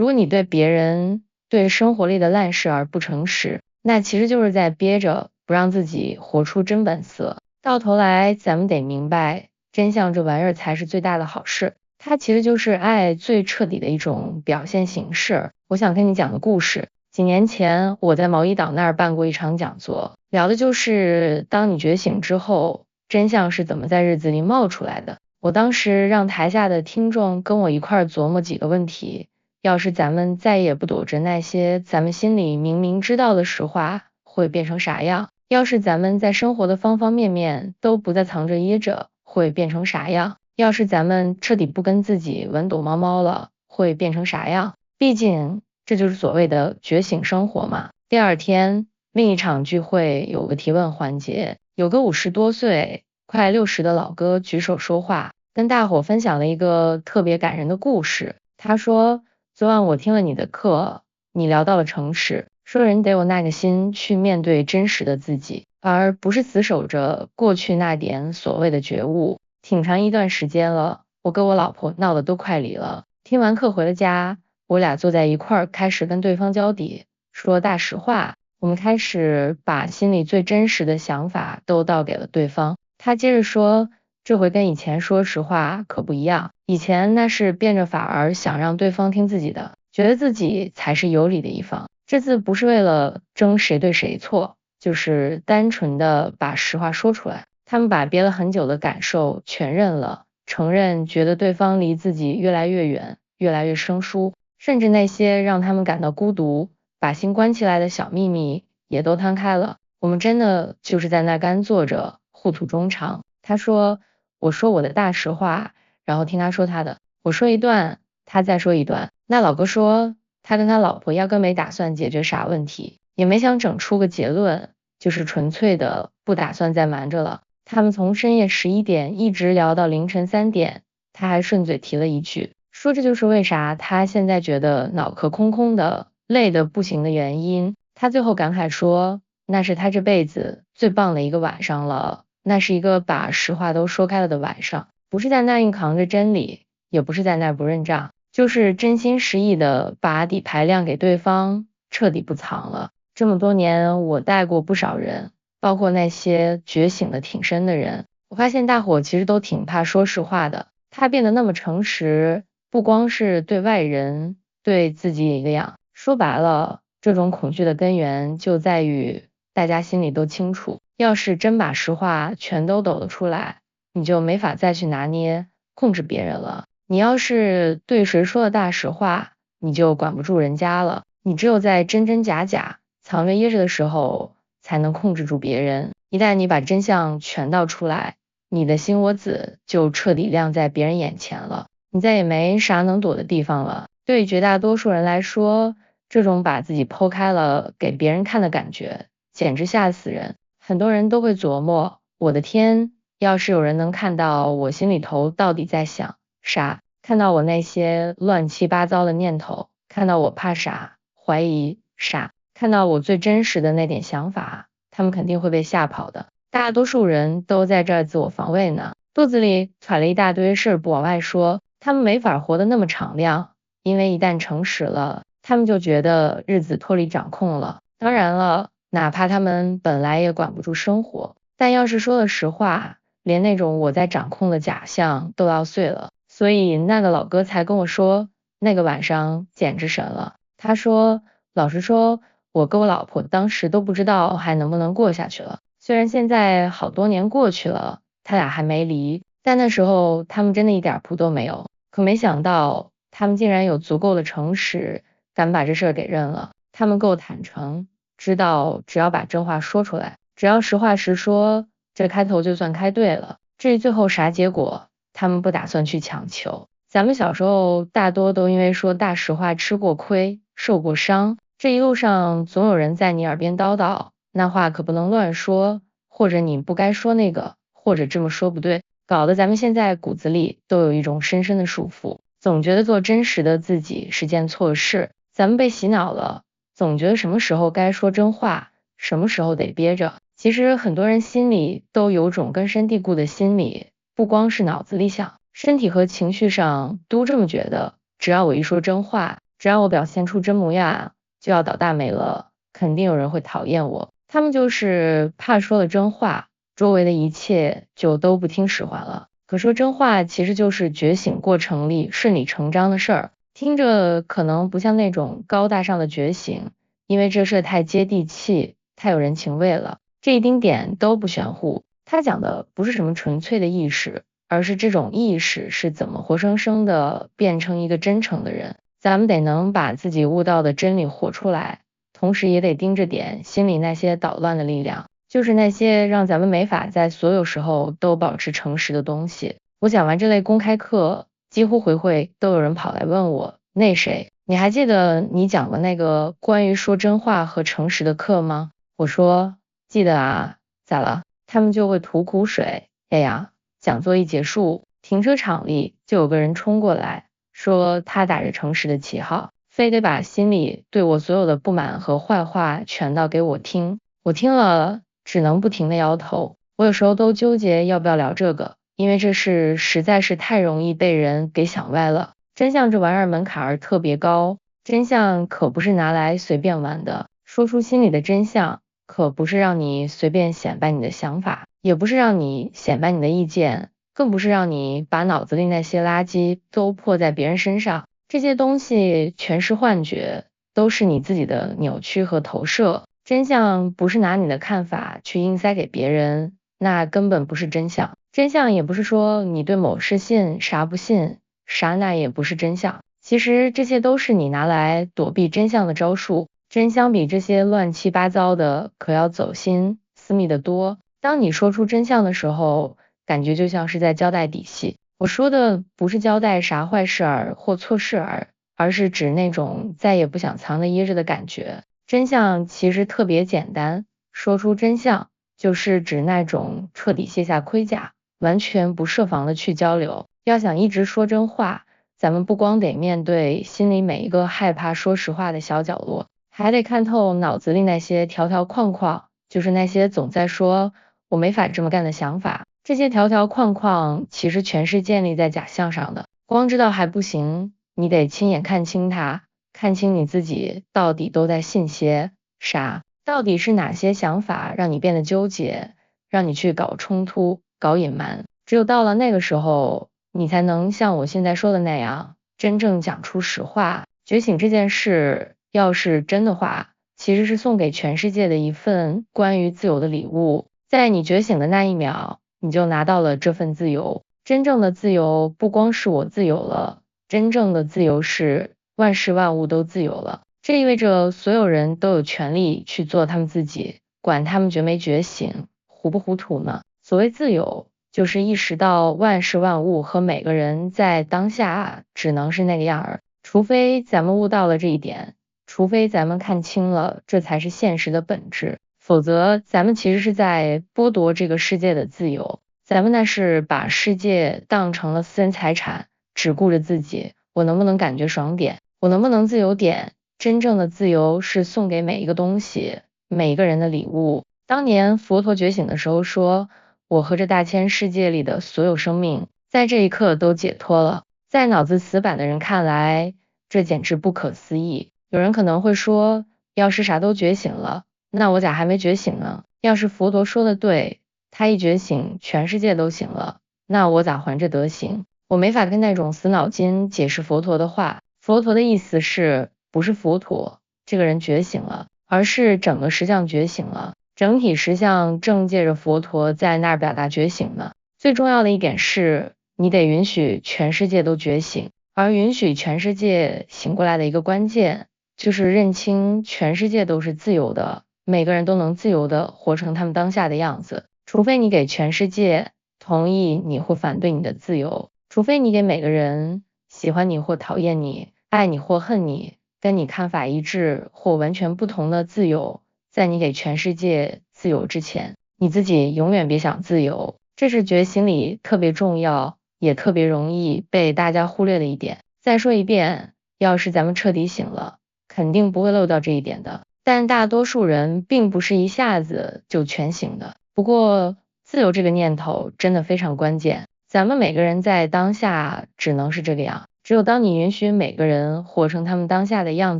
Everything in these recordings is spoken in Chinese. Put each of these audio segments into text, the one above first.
如果你对别人、对生活里的烂事而不诚实，那其实就是在憋着，不让自己活出真本色。到头来，咱们得明白，真相这玩意儿才是最大的好事。它其实就是爱最彻底的一种表现形式。我想跟你讲个故事。几年前，我在毛伊岛那儿办过一场讲座，聊的就是当你觉醒之后，真相是怎么在日子里冒出来的。我当时让台下的听众跟我一块儿琢磨几个问题。要是咱们再也不躲着那些咱们心里明明知道的实话，会变成啥样？要是咱们在生活的方方面面都不再藏着掖着，会变成啥样？要是咱们彻底不跟自己稳躲猫猫了，会变成啥样？毕竟这就是所谓的觉醒生活嘛。第二天，另一场聚会有个提问环节，有个50多岁、快60的老哥举手说话，跟大伙分享了一个特别感人的故事。他说，昨晚我听了你的课，你聊到了诚实，说人得有那个心去面对真实的自己，而不是死守着过去那点所谓的觉悟。挺长一段时间了，我跟我老婆闹得都快离了。听完课回了家，我俩坐在一块儿，开始跟对方交底，说大实话。我们开始把心里最真实的想法都倒给了对方。他接着说，这回跟以前说实话可不一样，以前那是变着法儿想让对方听自己的，觉得自己才是有理的一方。这次不是为了争谁对谁错，就是单纯的把实话说出来。他们把憋了很久的感受全认了，承认觉得对方离自己越来越远，越来越生疏，甚至那些让他们感到孤独、把心关起来的小秘密也都摊开了。我们真的就是在那干坐着，互吐衷肠。他说，我说我的大实话，然后听他说他的，我说一段，他再说一段。那老哥说，他跟他老婆压根没打算解决啥问题，也没想整出个结论，就是纯粹的不打算再瞒着了。他们从深夜11点一直聊到凌晨3点，他还顺嘴提了一句，说这就是为啥他现在觉得脑壳空空的，累得不行的原因。他最后感慨说，那是他这辈子最棒的一个晚上了，那是一个把实话都说开了的晚上，不是在那硬扛着真理，也不是在那不认账，就是真心实意的把底牌亮给对方，彻底不藏了。这么多年，我带过不少人，包括那些觉醒的挺深的人，我发现大伙其实都挺怕说实话的。他变得那么诚实，不光是对外人，对自己也一样。说白了，这种恐惧的根源就在于大家心里都清楚，要是真把实话全都抖了出来，你就没法再去拿捏、控制别人了。你要是对谁说了大实话，你就管不住人家了。你只有在真真假假、藏着掖着的时候，才能控制住别人。一旦你把真相全道出来，你的心窝子就彻底亮在别人眼前了，你再也没啥能躲的地方了。对于绝大多数人来说，这种把自己剖开了给别人看的感觉，简直吓死人。很多人都会琢磨，我的天，要是有人能看到我心里头到底在想啥，看到我那些乱七八糟的念头，看到我怕啥、怀疑啥，看到我最真实的那点想法，他们肯定会被吓跑的。大多数人都在这儿自我防卫呢，肚子里揣了一大堆事儿不往外说，他们没法活得那么敞亮，因为一旦诚实了，他们就觉得日子脱离掌控了。当然了，哪怕他们本来也管不住生活，但要是说了实话，连那种我在掌控的假象都要碎了。所以那个老哥才跟我说，那个晚上简直神了。他说，老实说，我跟我老婆当时都不知道还能不能过下去了。虽然现在好多年过去了，他俩还没离，但那时候他们真的一点谱都没有。可没想到，他们竟然有足够的诚实，敢把这事儿给认了。他们够坦诚，知道只要把真话说出来，只要实话实说，这开头就算开对了。至于最后啥结果，他们不打算去强求。咱们小时候大多都因为说大实话吃过亏，受过伤，这一路上总有人在你耳边叨叨，那话可不能乱说，或者你不该说那个，或者这么说不对，搞得咱们现在骨子里都有一种深深的束缚，总觉得做真实的自己是件错事。咱们被洗脑了，总觉得什么时候该说真话，什么时候得憋着。其实很多人心里都有种根深蒂固的心理，不光是脑子里想，身体和情绪上都这么觉得，只要我一说真话，只要我表现出真模样，就要倒大霉了，肯定有人会讨厌我。他们就是怕说了真话，周围的一切就都不听使唤了。可说真话其实就是觉醒过程里顺理成章的事儿，听着可能不像那种高大上的觉醒，因为这事太接地气，太有人情味了，这一丁点都不玄乎。他讲的不是什么纯粹的意识，而是这种意识是怎么活生生的变成一个真诚的人。咱们得能把自己悟到的真理活出来，同时也得盯着点心里那些捣乱的力量，就是那些让咱们没法在所有时候都保持诚实的东西。我讲完这类公开课，几乎回会都有人跑来问我，那谁，你还记得你讲的那个关于说真话和诚实的课吗？我说记得啊，咋了？他们就会吐苦水。哎呀，讲座一结束，停车场里就有个人冲过来，说他打着诚实的旗号，非得把心里对我所有的不满和坏话全道给我听。我听了只能不停的摇头。我有时候都纠结要不要聊这个，因为这事实在是太容易被人给想歪了。真相这玩意儿门槛儿特别高，真相可不是拿来随便玩的。说出心里的真相，可不是让你随便显摆你的想法，也不是让你显摆你的意见，更不是让你把脑子里那些垃圾都泼在别人身上。这些东西全是幻觉，都是你自己的扭曲和投射。真相不是拿你的看法去硬塞给别人，那根本不是真相。真相也不是说你对某事信啥不信，啥那也不是真相。其实这些都是你拿来躲避真相的招数。真相比这些乱七八糟的可要走心私密的多。当你说出真相的时候，感觉就像是在交代底细。我说的不是交代啥坏事儿或错事儿，而是指那种再也不想藏的掖着的感觉。真相其实特别简单，说出真相就是指那种彻底卸下盔甲，完全不设防的去交流。要想一直说真话，咱们不光得面对心里每一个害怕说实话的小角落，还得看透脑子里那些条条框框，就是那些总在说我没法这么干的想法。这些条条框框其实全是建立在假象上的，光知道还不行，你得亲眼看清它，看清你自己到底都在信些啥，到底是哪些想法让你变得纠结，让你去搞冲突、搞隐瞒。只有到了那个时候，你才能像我现在说的那样，真正讲出实话。觉醒这件事，要是真的话，其实是送给全世界的一份关于自由的礼物。在你觉醒的那一秒，你就拿到了这份自由。真正的自由不光是我自由了，真正的自由是万事万物都自由了。这意味着所有人都有权利去做他们自己，管他们觉没觉醒，糊不糊涂呢？所谓自由，就是意识到万事万物和每个人在当下只能是那个样儿，除非咱们悟到了这一点，除非咱们看清了这才是现实的本质，否则咱们其实是在剥夺这个世界的自由。咱们那是把世界当成了私人财产，只顾着自己，我能不能感觉爽点，我能不能自由点。真正的自由是送给每一个东西，每一个人的礼物。当年佛陀觉醒的时候说，我和这大千世界里的所有生命在这一刻都解脱了。在脑子死板的人看来，这简直不可思议。有人可能会说，要是啥都觉醒了，那我咋还没觉醒呢？要是佛陀说的对，他一觉醒全世界都醒了，那我咋还这德行？我没法跟那种死脑筋解释佛陀的话。佛陀的意思是不是佛陀这个人觉醒了，而是整个实相觉醒了，整体实相正借着佛陀在那儿表达觉醒呢。最重要的一点是，你得允许全世界都觉醒，而允许全世界醒过来的一个关键，就是认清全世界都是自由的，每个人都能自由的活成他们当下的样子。除非你给全世界同意你或反对你的自由，除非你给每个人喜欢你或讨厌你，爱你或恨你，跟你看法一致或完全不同的自由，在你给全世界自由之前，你自己永远别想自由。这是觉醒里特别重要，也特别容易被大家忽略的一点。再说一遍，要是咱们彻底醒了，肯定不会漏掉这一点的。但大多数人并不是一下子就全醒的。不过，自由这个念头真的非常关键。咱们每个人在当下只能是这个样，只有当你允许每个人活成他们当下的样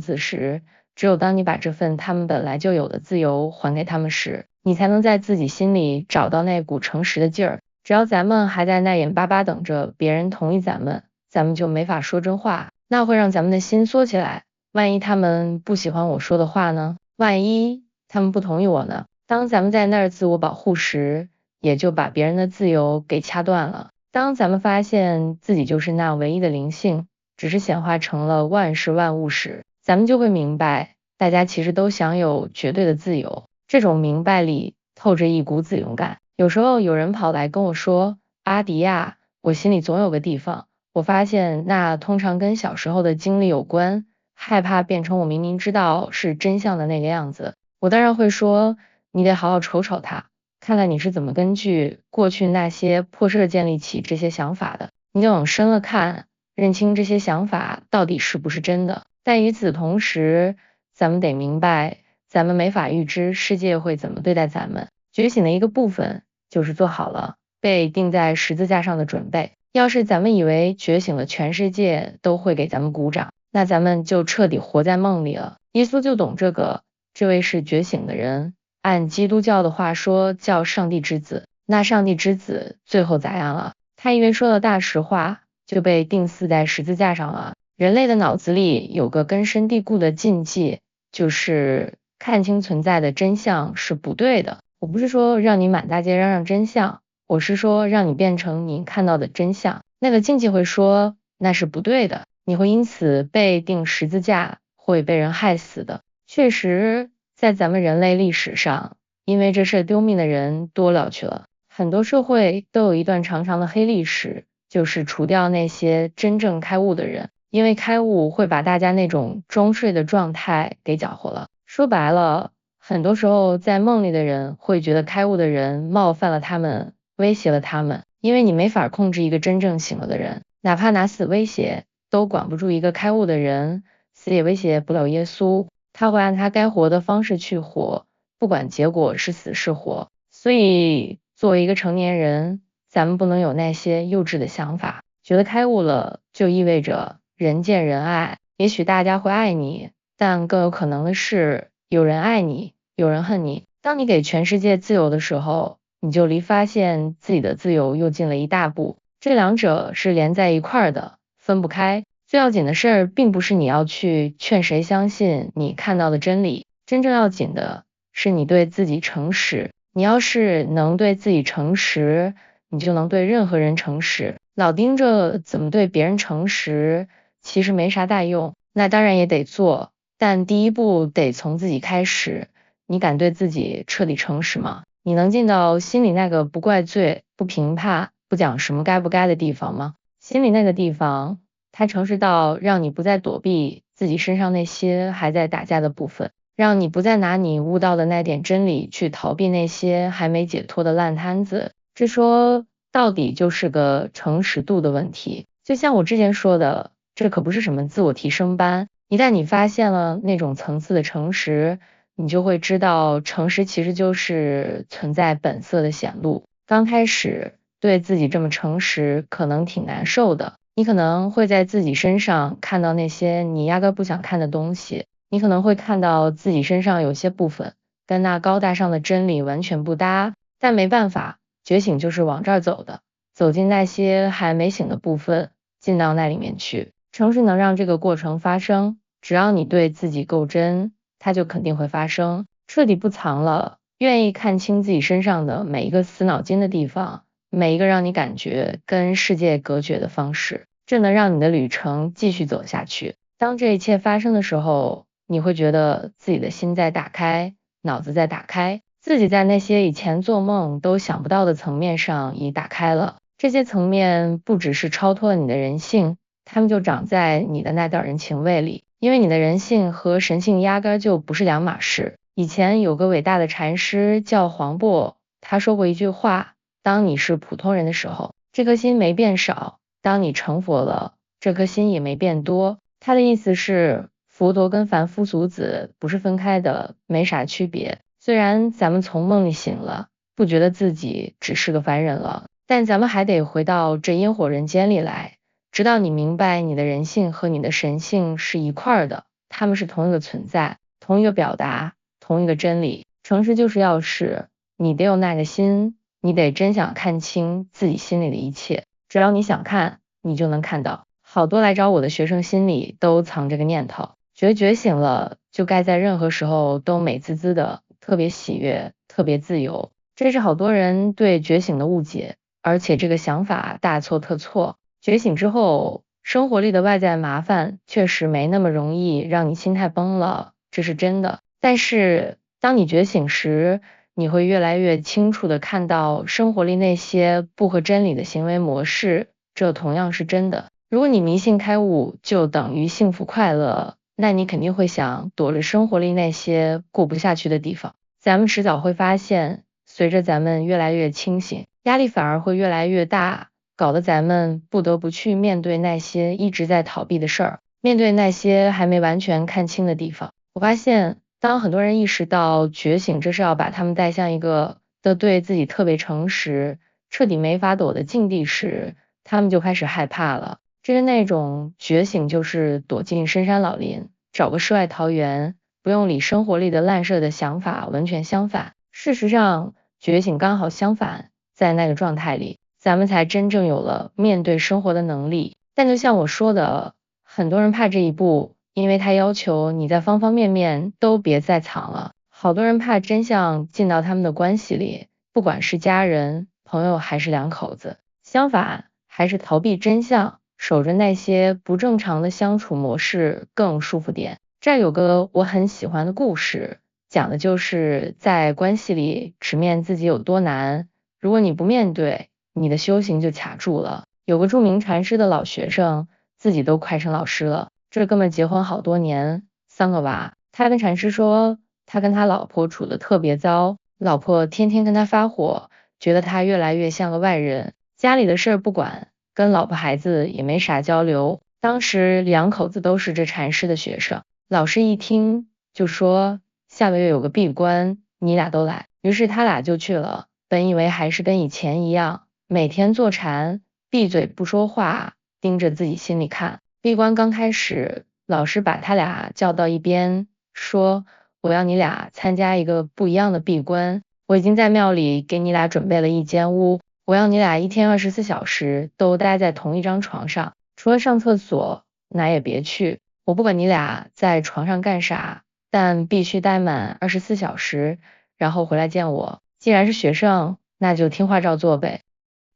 子时，只有当你把这份他们本来就有的自由还给他们时，你才能在自己心里找到那股诚实的劲儿。只要咱们还在那眼巴巴等着别人同意咱们就没法说真话，那会让咱们的心缩起来。万一他们不喜欢我说的话呢？万一他们不同意我呢？当咱们在那儿自我保护时，也就把别人的自由给掐断了。当咱们发现自己就是那唯一的灵性，只是显化成了万事万物时，咱们就会明白，大家其实都享有绝对的自由。这种明白里透着一股子勇敢。有时候有人跑来跟我说，阿迪亚，我心里总有个地方，我发现那通常跟小时候的经历有关，害怕变成我明明知道是真相的那个样子。我当然会说，你得好好瞅瞅它，看看你是怎么根据过去那些破事建立起这些想法的。你得往深了看，认清这些想法到底是不是真的。但与此同时，咱们得明白，咱们没法预知世界会怎么对待咱们。觉醒的一个部分就是做好了被钉在十字架上的准备。要是咱们以为觉醒了全世界都会给咱们鼓掌，那咱们就彻底活在梦里了。耶稣就懂这个，这位是觉醒的人，按基督教的话说叫上帝之子。那上帝之子最后咋样了？他因为说了大实话，就被钉死在十字架上了。人类的脑子里有个根深蒂固的禁忌，就是看清存在的真相是不对的。我不是说让你满大街嚷嚷真相，我是说让你变成你看到的真相。那个禁忌会说那是不对的，你会因此被钉十字架，会被人害死的。确实，在咱们人类历史上，因为这事丢命的人多了去了。很多社会都有一段长长的黑历史，就是除掉那些真正开悟的人，因为开悟会把大家那种装睡的状态给搅和了。说白了，很多时候在梦里的人会觉得开悟的人冒犯了他们，威胁了他们，因为你没法控制一个真正醒了的人，哪怕拿死威胁都管不住一个开悟的人，死也威胁不了耶稣，他会按他该活的方式去活，不管结果是死是活。所以作为一个成年人，咱们不能有那些幼稚的想法，觉得开悟了就意味着人见人爱。也许大家会爱你，但更有可能的是有人爱你，有人恨你。当你给全世界自由的时候，你就离发现自己的自由又近了一大步。这两者是连在一块儿的，分不开。最要紧的事儿并不是你要去劝谁相信你看到的真理，真正要紧的是你对自己诚实。你要是能对自己诚实，你就能对任何人诚实。老盯着怎么对别人诚实，其实没啥大用。那当然也得做，但第一步得从自己开始。你敢对自己彻底诚实吗？你能进到心里那个不怪罪、不评判、不讲什么该不该的地方吗？心里那个地方，它诚实到让你不再躲避自己身上那些还在打架的部分，让你不再拿你悟到的那点真理去逃避那些还没解脱的烂摊子。这说到底就是个诚实度的问题。就像我之前说的，这可不是什么自我提升班，一旦你发现了那种层次的诚实，你就会知道诚实其实就是存在本色的显露。刚开始对自己这么诚实可能挺难受的，你可能会在自己身上看到那些你压根不想看的东西，你可能会看到自己身上有些部分跟那高大上的真理完全不搭，但没办法，觉醒就是往这儿走的，走进那些还没醒的部分，进到那里面去。诚实能让这个过程发生，只要你对自己够真，它就肯定会发生。彻底不藏了，愿意看清自己身上的每一个死脑筋的地方，每一个让你感觉跟世界隔绝的方式，这能让你的旅程继续走下去。当这一切发生的时候，你会觉得自己的心在打开，脑子在打开，自己在那些以前做梦都想不到的层面上已打开了。这些层面不只是超脱了你的人性，它们就长在你的那点人情味里，因为你的人性和神性压根就不是两码事。以前有个伟大的禅师叫黄渤，他说过一句话，当你是普通人的时候，这颗心没变少，当你成佛了，这颗心也没变多。他的意思是，佛陀跟凡夫俗子不是分开的，没啥区别。虽然咱们从梦里醒了，不觉得自己只是个凡人了，但咱们还得回到这烟火人间里来，直到你明白你的人性和你的神性是一块的，它们是同一个存在，同一个表达，同一个真理。诚实就是要是你得有耐着心，你得真想看清自己心里的一切，只要你想看，你就能看到。好多来找我的学生心里都藏这个念头，觉得觉醒了就该在任何时候都美滋滋的，特别喜悦，特别自由。这是好多人对觉醒的误解，而且这个想法大错特错。觉醒之后，生活里的外在麻烦确实没那么容易让你心态崩了，这是真的。但是当你觉醒时，你会越来越清楚地看到生活里那些不合真理的行为模式，这同样是真的。如果你迷信开悟就等于幸福快乐，那你肯定会想躲着生活里那些过不下去的地方。咱们迟早会发现，随着咱们越来越清醒，压力反而会越来越大，搞得咱们不得不去面对那些一直在逃避的事儿，面对那些还没完全看清的地方。我发现当很多人意识到觉醒这是要把他们带向一个对自己特别诚实，彻底没法躲的境地时，他们就开始害怕了。这是那种觉醒就是躲进深山老林，找个世外桃源，不用理生活里的烂事的想法完全相反。事实上，觉醒刚好相反，在那个状态里，咱们才真正有了面对生活的能力。但就像我说的，很多人怕这一步，因为他要求你在方方面面都别再藏了。好多人怕真相进到他们的关系里，不管是家人、朋友还是两口子，相反，还是逃避真相，守着那些不正常的相处模式更舒服点。这儿有个我很喜欢的故事，讲的就是在关系里直面自己有多难，如果你不面对，你的修行就卡住了。有个著名禅师的老学生，自己都快成老师了，这哥们结婚好多年，3个娃。他跟禅师说，他跟他老婆处得特别糟，老婆天天跟他发火，觉得他越来越像个外人，家里的事儿不管，跟老婆孩子也没啥交流。当时两口子都是这禅师的学生，老师一听就说下个月有个闭关，你俩都来。于是他俩就去了，本以为还是跟以前一样，每天坐禅，闭嘴不说话，盯着自己心里看。闭关刚开始，老师把他俩叫到一边，说我要你俩参加一个不一样的闭关，我已经在庙里给你俩准备了一间屋，我要你俩一天24小时都待在同一张床上，除了上厕所哪也别去，我不管你俩在床上干啥，但必须待满24小时，然后回来见我。既然是学生，那就听话照做呗。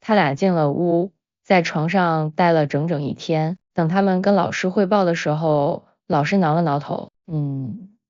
他俩进了屋，在床上待了整整一天。等他们跟老师汇报的时候，老师挠了挠头，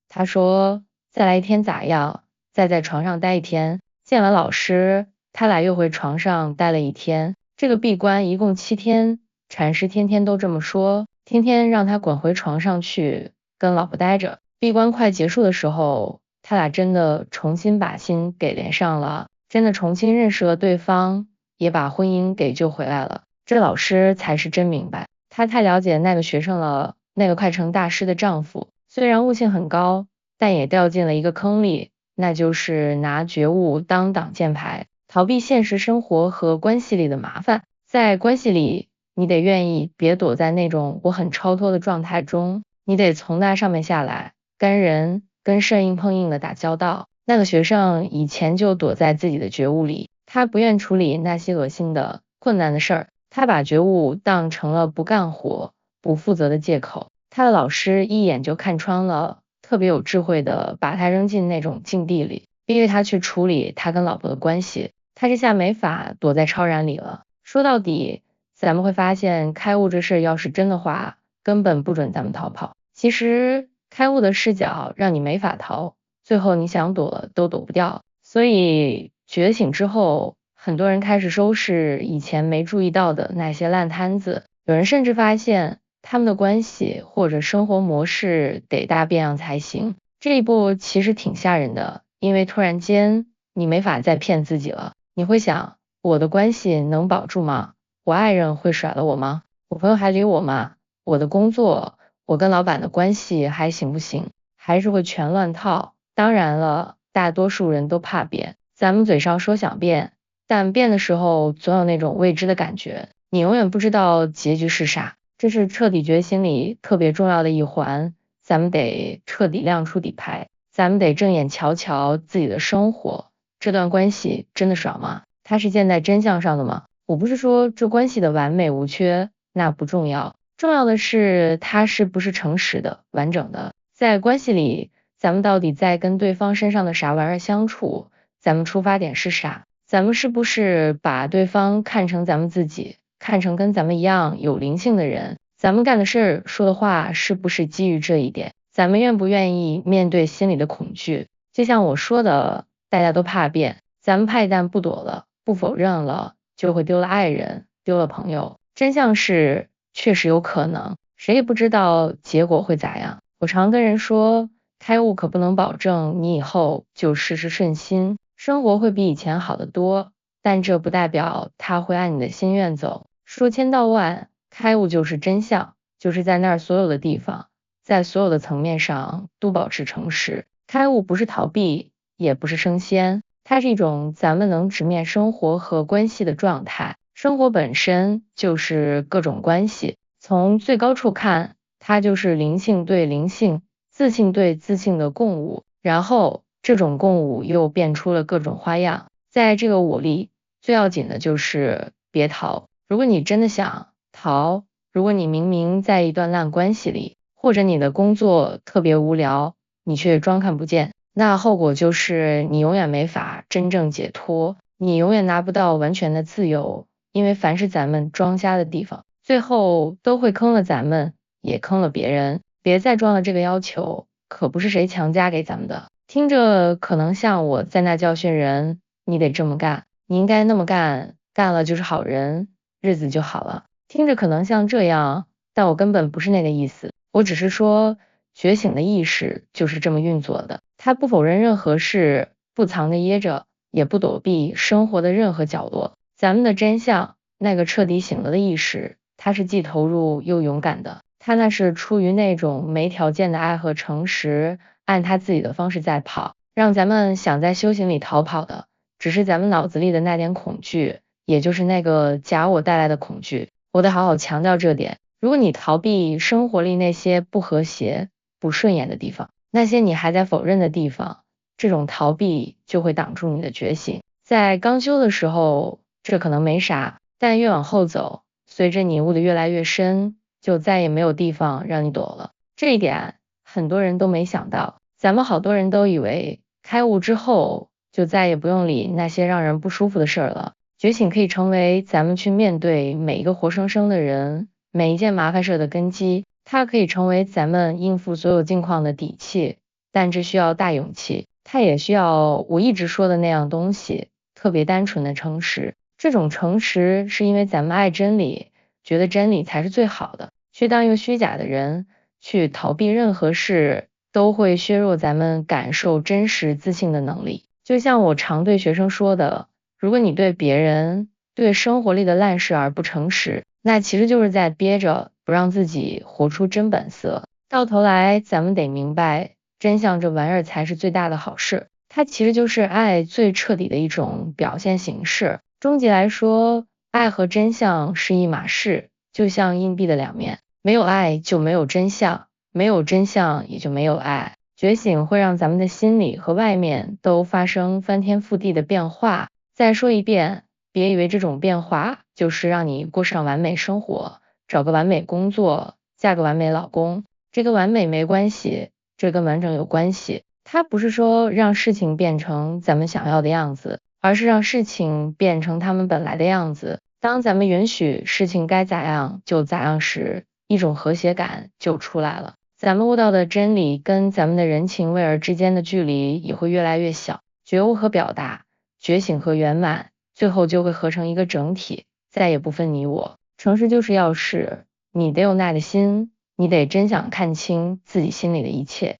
他说再来一天咋样？再在床上待一天。见完老师，他俩又回床上待了一天。这个闭关一共7天，禅师天天都这么说，天天让他滚回床上去跟老婆待着。闭关快结束的时候，他俩真的重新把心给连上了，真的重新认识了对方，也把婚姻给救回来了。这老师才是真明白，他太了解那个学生了。那个快成大师的丈夫虽然悟性很高，但也掉进了一个坑里，那就是拿觉悟当挡箭牌，逃避现实生活和关系里的麻烦。在关系里，你得愿意别躲在那种我很超脱的状态中，你得从那上面下来，跟人跟事硬碰硬的打交道。那个学生以前就躲在自己的觉悟里，他不愿处理那些恶心的困难的事儿，他把觉悟当成了不干活不负责的借口。他的老师一眼就看穿了，特别有智慧的把他扔进那种境地里，逼着他去处理他跟老婆的关系。他这下没法躲在超然里了。说到底，咱们会发现开悟这事要是真的话，根本不准咱们逃跑。其实开悟的视角让你没法逃，最后你想躲都躲不掉。所以觉醒之后，很多人开始收拾以前没注意到的那些烂摊子，有人甚至发现他们的关系或者生活模式得大变样才行。这一步其实挺吓人的，因为突然间你没法再骗自己了。你会想，我的关系能保住吗？我爱人会甩了我吗？我朋友还理我吗？我的工作，我跟老板的关系还行不行？还是会全乱套。当然了，大多数人都怕变，咱们嘴上说想变，但变的时候总有那种未知的感觉，你永远不知道结局是啥，这是彻底觉醒里特别重要的一环。咱们得彻底亮出底牌，咱们得正眼瞧瞧自己的生活，这段关系真的爽吗？它是建在真相上的吗？我不是说这关系的完美无缺，那不重要，重要的是它是不是诚实的、完整的。在关系里，咱们到底在跟对方身上的啥玩意儿相处？咱们出发点是啥？咱们是不是把对方看成咱们自己，看成跟咱们一样有灵性的人？咱们干的事儿、说的话是不是基于这一点？咱们愿不愿意面对心里的恐惧？就像我说的，大家都怕变，咱们怕一旦不躲了、不否认了，就会丢了爱人，丢了朋友。真相是，确实有可能，谁也不知道结果会咋样。我常跟人说，开悟可不能保证你以后就事事顺心，生活会比以前好得多，但这不代表他会按你的心愿走。说千道万，开悟就是真相，就是在那儿所有的地方，在所有的层面上都保持诚实。开悟不是逃避，也不是升仙，它是一种咱们能直面生活和关系的状态。生活本身就是各种关系，从最高处看，它就是灵性对灵性、自信对自信的共舞，然后这种共舞又变出了各种花样。在这个舞里，最要紧的就是别逃。如果你真的想逃，如果你明明在一段烂关系里，或者你的工作特别无聊，你却装看不见，那后果就是你永远没法真正解脱，你永远拿不到完全的自由，因为凡是咱们装瞎的地方，最后都会坑了咱们，也坑了别人。别再装了，这个要求可不是谁强加给咱们的。听着可能像我在那教训人，你得这么干，你应该那么干，干了就是好人，日子就好了。听着可能像这样，但我根本不是那个意思。我只是说，觉醒的意识就是这么运作的。它不否认任何事，不藏着掖着，也不躲避生活的任何角落。咱们的真相，那个彻底醒了的意识，它是既投入又勇敢的。他那是出于那种没条件的爱和诚实，按他自己的方式在跑，让咱们想在修行里逃跑的，只是咱们脑子里的那点恐惧，也就是那个假我带来的恐惧。我得好好强调这点。如果你逃避生活里那些不和谐、不顺眼的地方，那些你还在否认的地方，这种逃避就会挡住你的觉醒。在刚修的时候，这可能没啥，但越往后走，随着你悟得越来越深，就再也没有地方让你躲了。这一点很多人都没想到，咱们好多人都以为开悟之后就再也不用理那些让人不舒服的事儿了。觉醒可以成为咱们去面对每一个活生生的人，每一件麻烦事的根基，它可以成为咱们应付所有境况的底气，但这需要大勇气，它也需要我一直说的那样东西，特别单纯的诚实。这种诚实是因为咱们爱真理，觉得真理才是最好的，去当一个虚假的人，去逃避任何事，都会削弱咱们感受真实自信的能力。就像我常对学生说的，如果你对别人、对生活里的烂事而不诚实，那其实就是在憋着，不让自己活出真本色。到头来，咱们得明白，真相这玩意儿才是最大的好事。它其实就是爱最彻底的一种表现形式。终极来说，爱和真相是一码事，就像硬币的两面，没有爱就没有真相，没有真相也就没有爱。觉醒会让咱们的心里和外面都发生翻天覆地的变化。再说一遍，别以为这种变化就是让你过上完美生活，找个完美工作，嫁个完美老公。这跟完美没关系，这跟完整有关系。它不是说让事情变成咱们想要的样子，而是让事情变成他们本来的样子。当咱们允许事情该咋样就咋样时，一种和谐感就出来了。咱们悟到的真理跟咱们的人情味儿之间的距离也会越来越小。觉悟和表达，觉醒和圆满，最后就会合成一个整体，再也不分你我。诚实就是要事，你得有耐的心，你得真想看清自己心里的一切。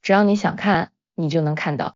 只要你想看，你就能看到。